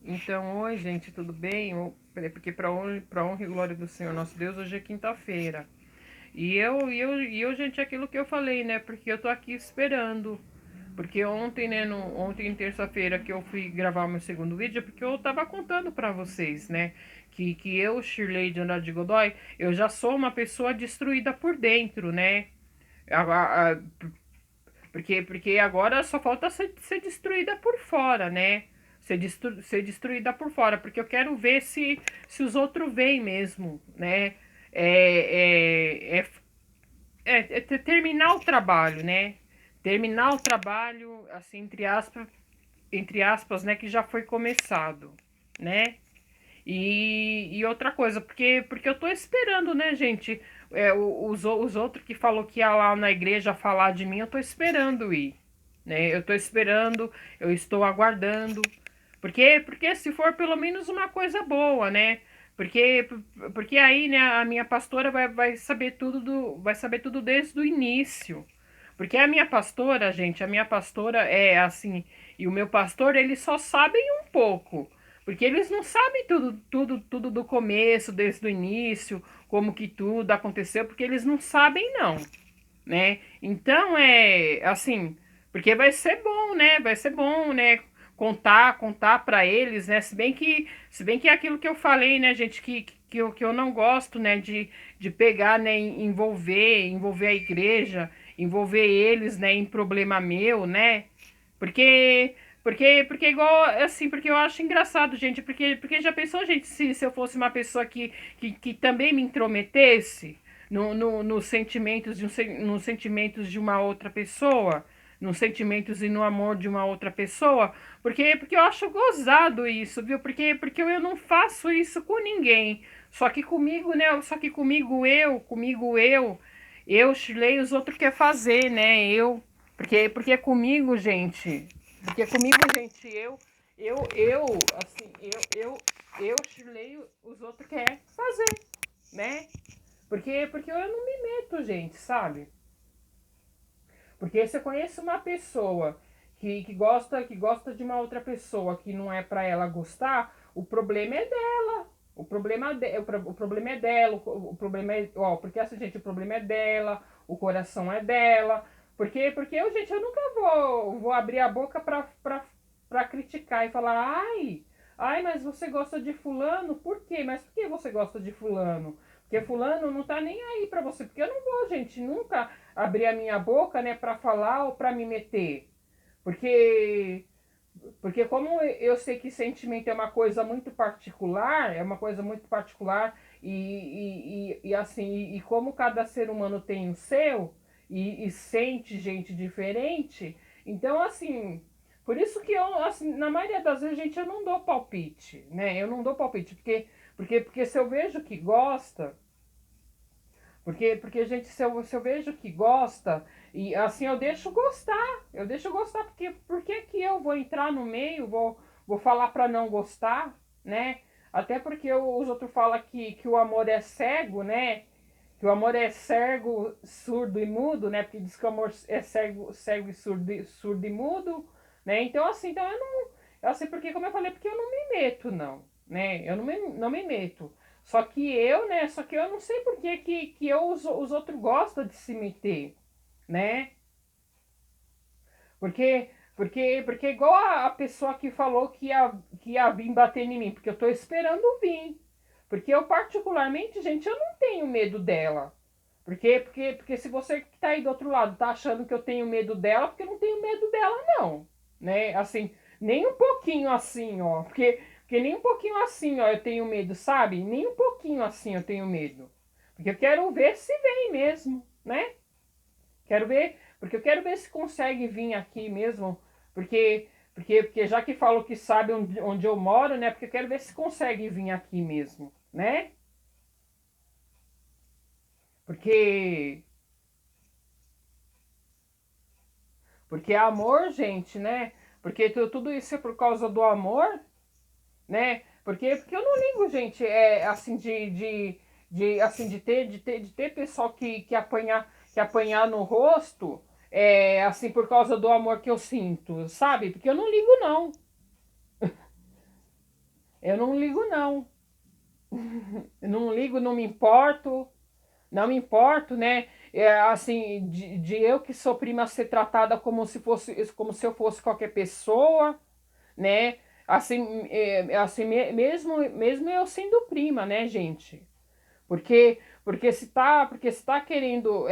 Então, oi, gente, tudo bem? Porque para honra e glória do Senhor nosso Deus, hoje é quinta-feira. E eu, gente, aquilo que eu falei, né? Porque eu tô aqui esperando. Porque ontem, né, ontem, terça-feira, que eu fui gravar o meu segundo vídeo, porque eu tava contando pra vocês, né? Que eu, Shirley de Andrade Godoy, eu já sou uma pessoa destruída por dentro, né? Porque agora só falta ser destruída por fora, né? Ser destruída por fora, porque eu quero ver se os outros veem mesmo, né? É, é, terminar o trabalho, né? Terminar o trabalho, assim, entre aspas, né? Que já foi começado, né? E outra coisa, porque eu tô esperando, né, gente? Os outros que falou que ia lá na igreja falar de mim, eu tô esperando ir. Né? Eu tô esperando, eu estou aguardando. Porque se for pelo menos uma coisa boa, né? Porque, porque aí, né, a minha pastora vai saber vai saber tudo desde o início. Porque a minha pastora, gente, a minha pastora é assim, e o meu pastor, eles só sabem um pouco. Porque eles não sabem tudo do começo, desde o início, como que tudo aconteceu, porque eles não sabem não, né? Então é assim, porque vai ser bom, né? Vai ser bom, né? Contar para eles, né? Se bem que é aquilo que eu falei, né, gente, que eu não gosto, né, de pegar, né, envolver a igreja, envolver eles, né, em problema meu, né? Porque porque igual, assim, porque eu acho engraçado, gente, porque já pensou, gente, se eu fosse uma pessoa que também me intrometesse nos sentimentos nos sentimentos de uma outra pessoa, nos sentimentos e no amor de uma outra pessoa, porque eu acho gozado isso, viu? Porque eu não faço isso com ninguém. Só que comigo, né? Só que eu, Shirley, os outros quer fazer, né? Porque comigo, gente, assim, Shirley, os outros quer fazer, né? Porque eu não me meto, gente, sabe? Porque se eu conheço uma pessoa que gosta de uma outra pessoa que não é pra ela gostar, o problema é dela. O problema é dela, o problema é. Ó, porque assim, gente, o problema é dela, o coração é dela. Porque eu, gente, eu nunca vou abrir a boca pra criticar e falar, ai, mas você gosta de fulano? Por quê? Mas por que você gosta de fulano? Porque fulano não tá nem aí pra você. Porque eu não vou, gente, nunca abrir a minha boca, né, para falar ou para me meter. Porque como eu sei que sentimento é uma coisa muito particular, e assim, e como cada ser humano tem o seu e sente gente diferente, então assim, por isso que eu, assim, na maioria das vezes, gente, eu não dou palpite, né? Eu não dou palpite, porque se eu vejo que gosta, porque gente, se eu vejo que gosta, e assim eu deixo gostar, porque que eu vou entrar no meio, vou falar pra não gostar, né? Até porque os outros falam que o amor é cego, né? Que o amor é cego, surdo e mudo, né? Porque diz que o amor é cego e surdo e mudo, né? Então, assim, então eu não. Assim, porque, como eu falei, porque eu não me meto, não, né? Eu não me meto. Só que eu não sei por que os outros gostam de se meter, né? Porque, porque igual a pessoa que falou que ia vir bater em mim, porque eu tô esperando vir. Porque eu, particularmente, gente, eu não tenho medo dela. Porque se você que tá aí do outro lado tá achando que eu tenho medo dela, porque eu não tenho medo dela, não. Né? Assim, nem um pouquinho assim, ó. Porque nem um pouquinho assim, ó, eu tenho medo, sabe? Nem um pouquinho assim eu tenho medo. Porque eu quero ver se vem mesmo, né? Quero ver, porque eu quero ver se consegue vir aqui mesmo, porque já que falou que sabe onde eu moro, né? Porque eu quero ver se consegue vir aqui mesmo, né? Porque porque é amor, gente, né? Porque tudo isso é por causa do amor, né? Porque eu não ligo, gente, assim assim de ter pessoal que apanhar no rosto, assim por causa do amor que eu sinto, sabe? Porque eu não ligo não. Eu não ligo, não. Eu não ligo, não me importo. Não me importo, né? Assim, de eu que sou prima ser tratada como se eu fosse qualquer pessoa, né? Assim, mesmo eu sendo prima, né, gente? Porque se tá querendo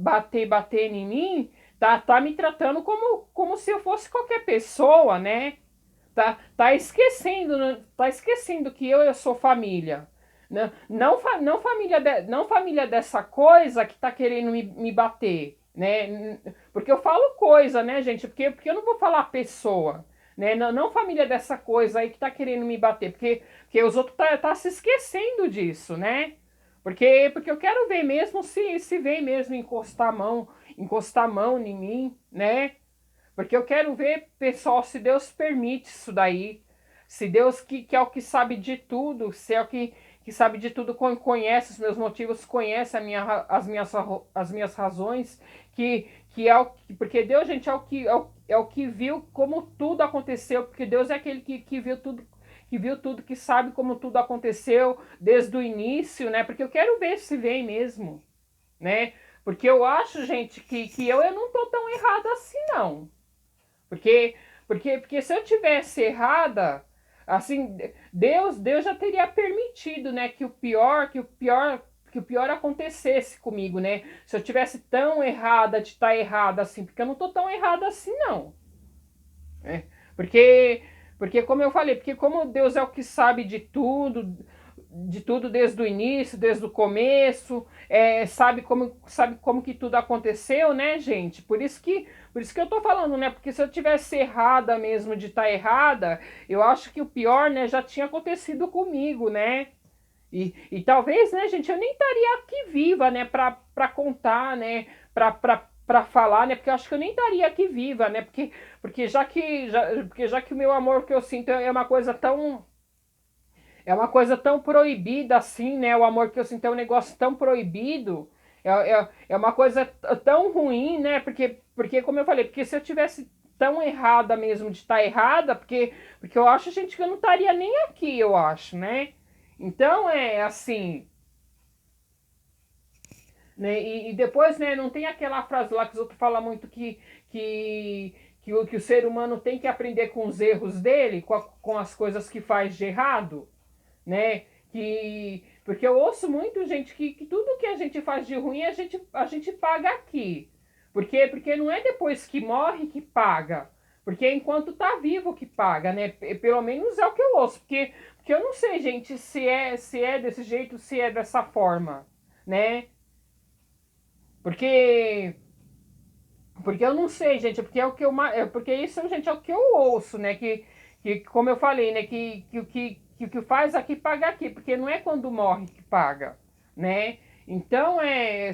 bater em mim, tá me tratando como se eu fosse qualquer pessoa, né? Tá esquecendo, né? Tá esquecendo que eu sou família. Não família dessa coisa que tá querendo me bater, né? Porque eu falo coisa, né, gente? Porque eu não vou falar pessoa, né? Não família dessa coisa aí que tá querendo me bater, porque os outros tá se esquecendo disso, né? Porque eu quero ver mesmo se vem mesmo encostar a mão em mim, né? Porque eu quero ver, pessoal, se Deus permite isso daí. Se Deus, que é o que sabe de tudo, se é o que sabe de tudo, conhece os meus motivos, conhece as minhas razões, que é o que. Porque Deus, gente, é o que viu como tudo aconteceu, porque Deus é aquele que viu tudo, que sabe como tudo aconteceu desde o início, né? Porque eu quero ver se vem mesmo, né? Porque eu acho, gente, que eu não tô tão errada assim, não. Porque, porque se eu tivesse errada, assim, Deus já teria permitido, né, que o pior acontecesse comigo, né? Se eu tivesse tão errada de estar errada assim, porque eu não tô tão errada assim, não. Né? Porque, porque como eu falei, porque como Deus é o que sabe de tudo desde o início, desde o começo, sabe como que tudo aconteceu, né, gente? Por isso que eu tô falando, né? Porque se eu tivesse errada mesmo de estar errada, eu acho que o pior, né, já tinha acontecido comigo, né? E talvez, né, gente, eu nem estaria aqui viva, né, pra contar, né, pra falar, né, porque eu acho que eu nem estaria aqui viva, né, porque já que o meu amor que eu sinto é uma coisa tão proibida assim, né, o amor que eu sinto é um negócio tão proibido, é uma coisa tão ruim, né, porque como eu falei, porque se eu tivesse tão errada mesmo de estar errada, porque eu acho, gente, que eu não estaria nem aqui, eu acho, né, então é assim, né? E depois, né, não tem aquela frase lá que os outros falam muito que o ser humano tem que aprender com os erros dele, com as coisas que faz de errado, né? Porque eu ouço muito, gente, que tudo que a gente faz de ruim a gente paga aqui. Porque não é depois que morre que paga. Porque é enquanto tá vivo que paga, né? Pelo menos é o que eu ouço. Porque eu não sei, gente, se é desse jeito, se é dessa forma, né? Porque porque eu não sei, gente, porque é o que porque isso, gente, é o que eu ouço, né? Que como eu falei, né, que o que faz aqui paga aqui, porque não é quando morre que paga, né? Então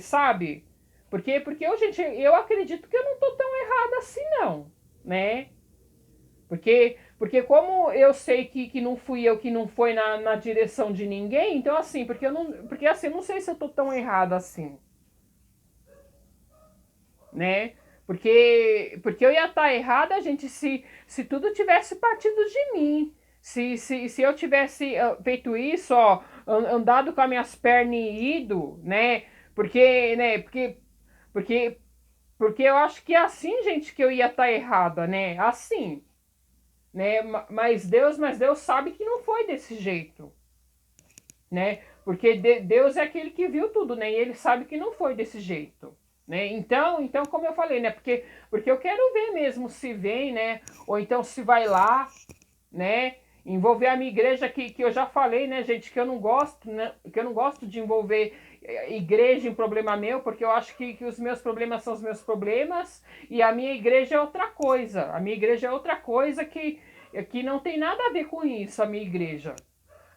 sabe? Porque eu, gente, eu acredito que eu não tô tão errada assim não, né? Porque como eu sei que não fui eu que não foi na direção de ninguém, então assim, porque assim, eu não sei se eu tô tão errada assim, né? Porque eu ia estar errada, gente, se tudo tivesse partido de mim. Se eu tivesse feito isso, ó, andado com as minhas pernas e ido, né? Porque, porque eu acho que é assim, gente, que eu ia estar errada, né? Assim, né? Mas Deus sabe que não foi desse jeito, né? Porque Deus é aquele que viu tudo, né? E ele sabe que não foi desse jeito, né? Então como eu falei, né? Porque eu quero ver mesmo se vem, né? Ou então se vai lá, né? Envolver a minha igreja que eu já falei, né, gente, que eu não gosto, né? Que eu não gosto de envolver igreja em problema meu, porque eu acho que os meus problemas são os meus problemas e a minha igreja é outra coisa. A minha igreja é outra coisa que não tem nada a ver com isso, a minha igreja.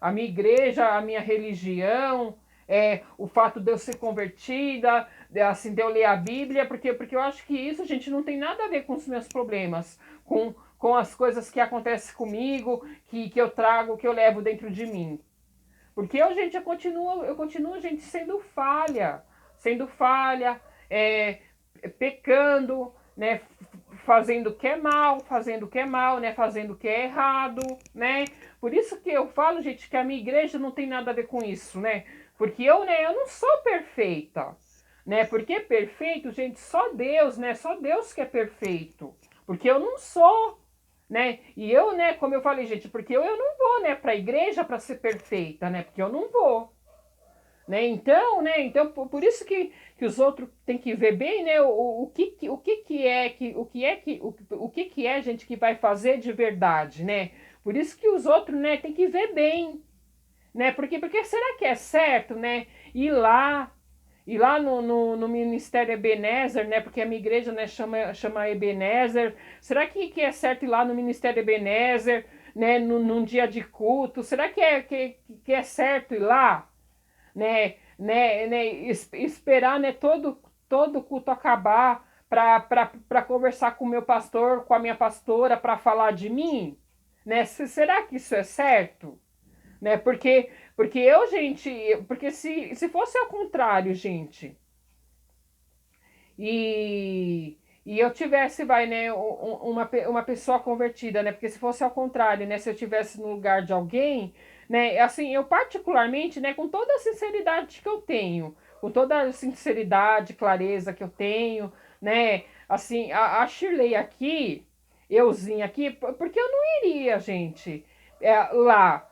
A minha igreja, a minha religião, o fato de eu ser convertida, assim, de eu ler a Bíblia, porque eu acho que isso, gente, não tem nada a ver com os meus problemas, com as coisas que acontecem comigo, que eu trago, que eu levo dentro de mim. Porque gente, eu continuo, gente, sendo falha, é, pecando, né, fazendo o que é mal, fazendo o que é mal, né, fazendo o que é errado, né? Por isso que eu falo, gente, que a minha igreja não tem nada a ver com isso, né? Porque eu, né, eu não sou perfeita, né? Porque perfeito, gente, só Deus, né? Só Deus que é perfeito. Porque eu não sou, né? E eu, né, como eu falei, gente, porque eu não vou, né, para a igreja para ser perfeita, né? Porque eu não vou. Então, por isso que os outros têm que ver bem, né, o que é, gente, que vai fazer de verdade, né? Por isso que os outros, né, tem que ver bem, né? Porque será que é certo, né, ir lá no Ministério Ebenezer, né? Porque a minha igreja, né, chama Ebenezer. Será que é certo ir lá no Ministério Ebenezer, né, num dia de culto? Será que é certo ir lá? Esperar, né, todo culto acabar para conversar com o meu pastor, com a minha pastora, para falar de mim, né? Será que isso é certo? Né? Porque eu, gente, porque se fosse ao contrário, gente, e eu tivesse, vai, né, uma pessoa convertida, né? Porque se fosse ao contrário, né, se eu tivesse no lugar de alguém, né, assim, eu particularmente, né, com toda a sinceridade que eu tenho, com toda a sinceridade, clareza que eu tenho, né, assim, a Shirley aqui, euzinha aqui, porque eu não iria, gente, lá,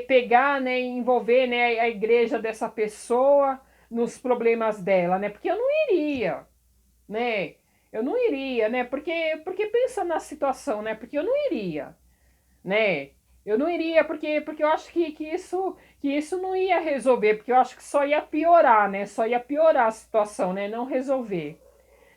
pegar, né, e envolver, né, a igreja dessa pessoa nos problemas dela, né, porque eu não iria, né? Eu não iria, né? Porque pensa na situação, né? Porque eu não iria, né? Eu não iria porque eu acho que isso não ia resolver, porque eu acho que só ia piorar, né? Só ia piorar a situação, né? Não resolver,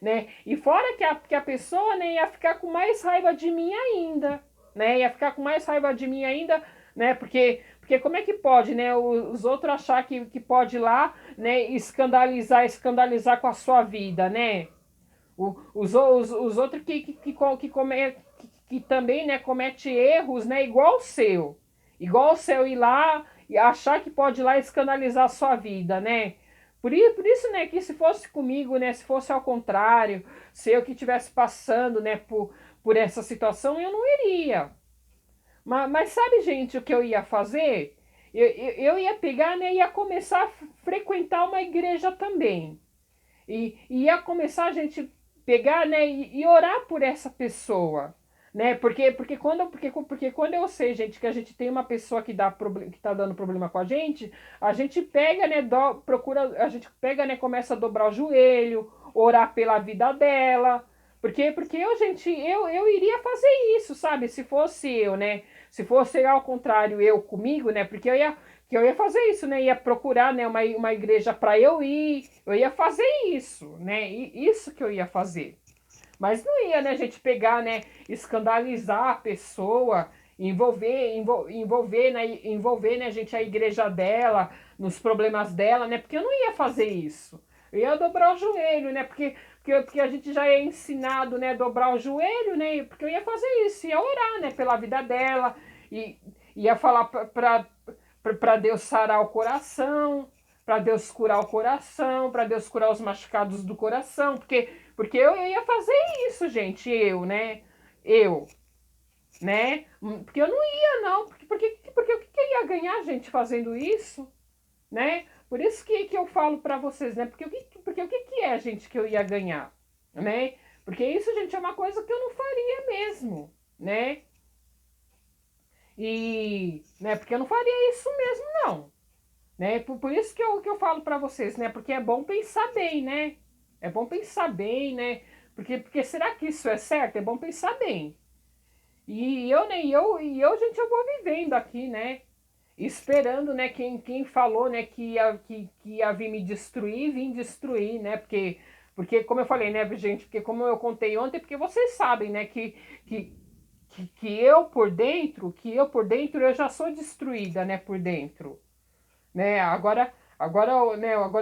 né? E fora que a pessoa, né, ia ficar com mais raiva de mim ainda, né? Ia ficar com mais raiva de mim ainda, né? Porque como é que pode, né? Os outros achar que pode ir lá, né? Escandalizar com a sua vida, né? Os outros que também, né, comete erros, né, igual o seu. Igual o seu ir lá e achar que pode ir lá escandalizar a sua vida, né? Por isso, né, que se fosse comigo, né, se fosse ao contrário, se eu que estivesse passando, né, por essa situação, eu não iria. Mas sabe, gente, o que eu ia fazer? Eu ia pegar, né, ia começar a frequentar uma igreja também. E ia começar a gente pegar, né, e orar por essa pessoa, né? Porque quando eu sei, gente, que a gente tem uma pessoa que tá dando problema com a gente pega, né, procura, a gente pega, né, começa a dobrar o joelho, orar pela vida dela. Porque eu, gente, eu iria fazer isso, sabe? Se fosse eu, né? Se fosse ao contrário, eu comigo, né? Porque eu ia fazer isso, né? Ia procurar, né, uma igreja para eu ir. Eu ia fazer isso, né? Isso que eu ia fazer. Mas não ia, né, a gente pegar, né, escandalizar a pessoa, envolver, né, gente, a igreja dela, nos problemas dela, né? Porque eu não ia fazer isso. Eu ia dobrar o joelho, né? Porque a gente já é ensinado, né, a dobrar o joelho, né? Porque eu ia fazer isso, ia orar, né, pela vida dela, e ia falar para Deus sarar o coração, para Deus curar o coração, para Deus curar os machucados do coração, porque eu ia fazer isso, gente, eu, né, porque eu não ia, não, porque o que eu ia ganhar, gente, fazendo isso, né, por isso que eu falo para vocês, né, porque o que é, gente, que eu ia ganhar, né, porque isso, gente, é uma coisa que eu não faria mesmo, né, né, porque eu não faria isso mesmo, não. Né? Por isso que eu falo para vocês, né? Porque é bom pensar bem, né? É bom pensar bem, né? Porque será que isso é certo? É bom pensar bem. Gente, eu vou vivendo aqui, né? Esperando, né? Quem falou, né? Que ia vir me destruir, vim destruir, né? Porque como eu falei, né, gente? Porque como eu contei ontem, porque vocês sabem, né? Que, que eu por dentro, eu já sou destruída, né? Por dentro, né? Agora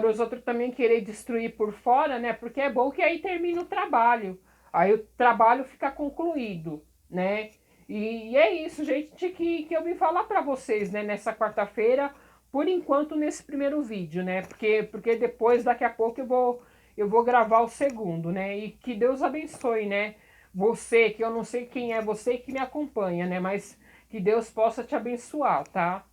os outros também querer destruir por fora, né? Porque é bom que aí termina o trabalho. Aí o trabalho fica concluído, né? E é isso, gente, que eu vim falar para vocês, né? Nessa quarta-feira, por enquanto nesse primeiro vídeo, né? Porque depois, daqui a pouco, eu vou gravar o segundo, né? E que Deus abençoe, né? Você, que eu não sei quem é você que me acompanha, né? Mas que Deus possa te abençoar, tá?